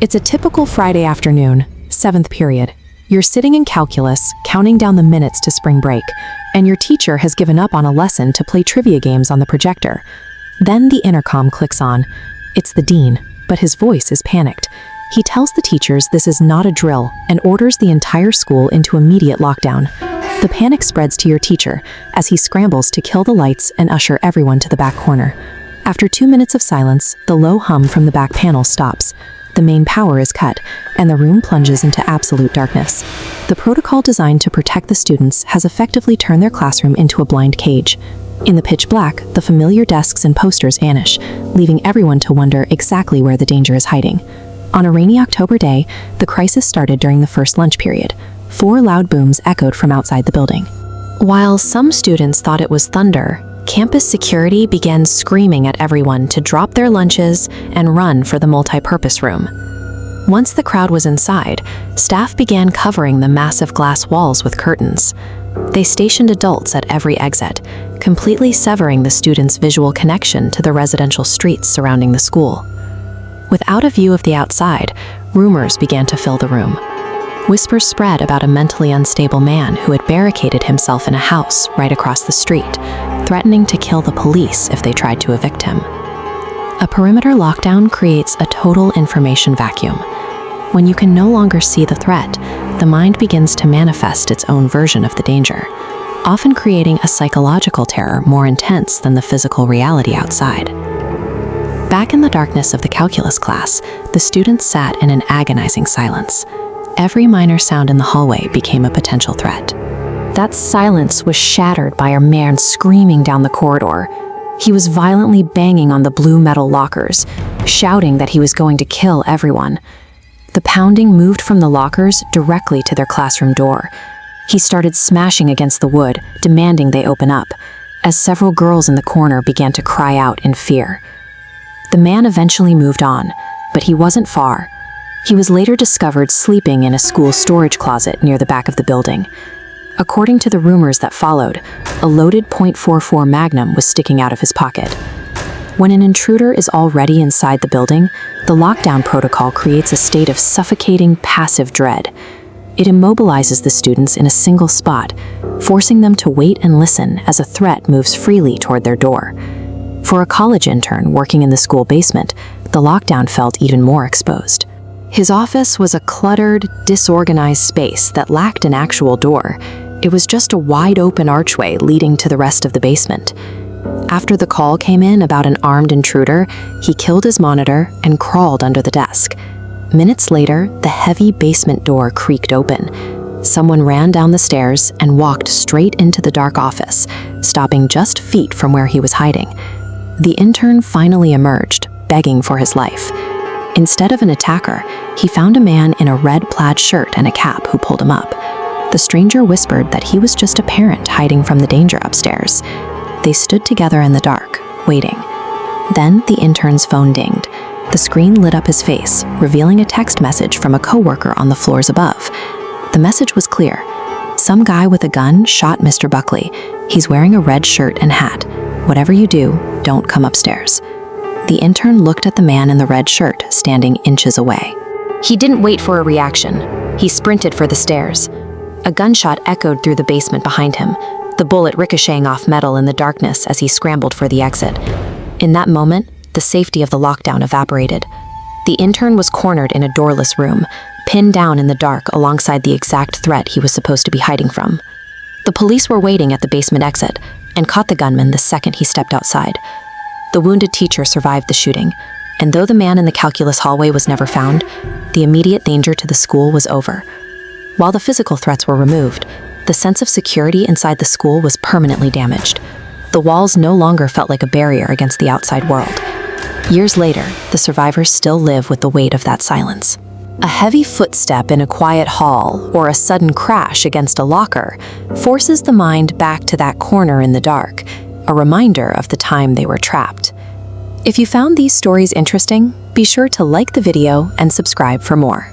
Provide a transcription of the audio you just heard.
It's a typical Friday afternoon, 7th period. You're sitting in calculus, counting down the minutes to spring break, and your teacher has given up on a lesson to play trivia games on the projector. Then the intercom clicks on. It's the dean, but his voice is panicked. He tells the teachers this is not a drill and orders the entire school into immediate lockdown. The panic spreads to your teacher as he scrambles to kill the lights and usher everyone to the back corner. After 2 minutes of silence, the low hum from the back panel stops. The main power is cut, and the room plunges into absolute darkness. The protocol designed to protect the students has effectively turned their classroom into a blind cage. In the pitch black, the familiar desks and posters vanish, leaving everyone to wonder exactly where the danger is hiding. On a rainy October day, the crisis started during the first lunch period. 4 loud booms echoed from outside the building. While some students thought it was thunder, campus security began screaming at everyone to drop their lunches and run for the multi-purpose room. Once the crowd was inside, staff began covering the massive glass walls with curtains. They stationed adults at every exit, completely severing the students' visual connection to the residential streets surrounding the school. Without a view of the outside, rumors began to fill the room. Whispers spread about a mentally unstable man who had barricaded himself in a house right across the street, threatening to kill the police if they tried to evict him. A perimeter lockdown creates a total information vacuum. When you can no longer see the threat, the mind begins to manifest its own version of the danger, often creating a psychological terror more intense than the physical reality outside. Back in the darkness of the calculus class, the students sat in an agonizing silence. Every minor sound in the hallway became a potential threat. That silence was shattered by a man screaming down the corridor. He was violently banging on the blue metal lockers, shouting that he was going to kill everyone. The pounding moved from the lockers directly to their classroom door. He started smashing against the wood, demanding they open up, as several girls in the corner began to cry out in fear. The man eventually moved on, but he wasn't far. He was later discovered sleeping in a school storage closet near the back of the building. According to the rumors that followed, a loaded .44 Magnum was sticking out of his pocket. When an intruder is already inside the building, the lockdown protocol creates a state of suffocating, passive dread. It immobilizes the students in a single spot, forcing them to wait and listen as a threat moves freely toward their door. For a college intern working in the school basement, the lockdown felt even more exposed. His office was a cluttered, disorganized space that lacked an actual door. It was just a wide-open archway leading to the rest of the basement. After the call came in about an armed intruder, he killed his monitor and crawled under the desk. Minutes later, the heavy basement door creaked open. Someone ran down the stairs and walked straight into the dark office, stopping just feet from where he was hiding. The intern finally emerged, begging for his life. Instead of an attacker, he found a man in a red plaid shirt and a cap who pulled him up. The stranger whispered that he was just a parent hiding from the danger upstairs. They stood together in the dark, waiting. Then the intern's phone dinged. The screen lit up his face, revealing a text message from a coworker on the floors above. The message was clear. Some guy with a gun shot Mr. Buckley. He's wearing a red shirt and hat. Whatever you do, don't come upstairs. The intern looked at the man in the red shirt, standing inches away. He didn't wait for a reaction. He sprinted for the stairs. A gunshot echoed through the basement behind him, the bullet ricocheting off metal in the darkness as he scrambled for the exit. In that moment, the safety of the lockdown evaporated. The intern was cornered in a doorless room, pinned down in the dark alongside the exact threat he was supposed to be hiding from. The police were waiting at the basement exit and caught the gunman the second he stepped outside. The wounded teacher survived the shooting, and though the man in the calculus hallway was never found, the immediate danger to the school was over. While the physical threats were removed, the sense of security inside the school was permanently damaged. The walls no longer felt like a barrier against the outside world. Years later, the survivors still live with the weight of that silence. A heavy footstep in a quiet hall or a sudden crash against a locker forces the mind back to that corner in the dark, a reminder of the time they were trapped. If you found these stories interesting, be sure to like the video and subscribe for more.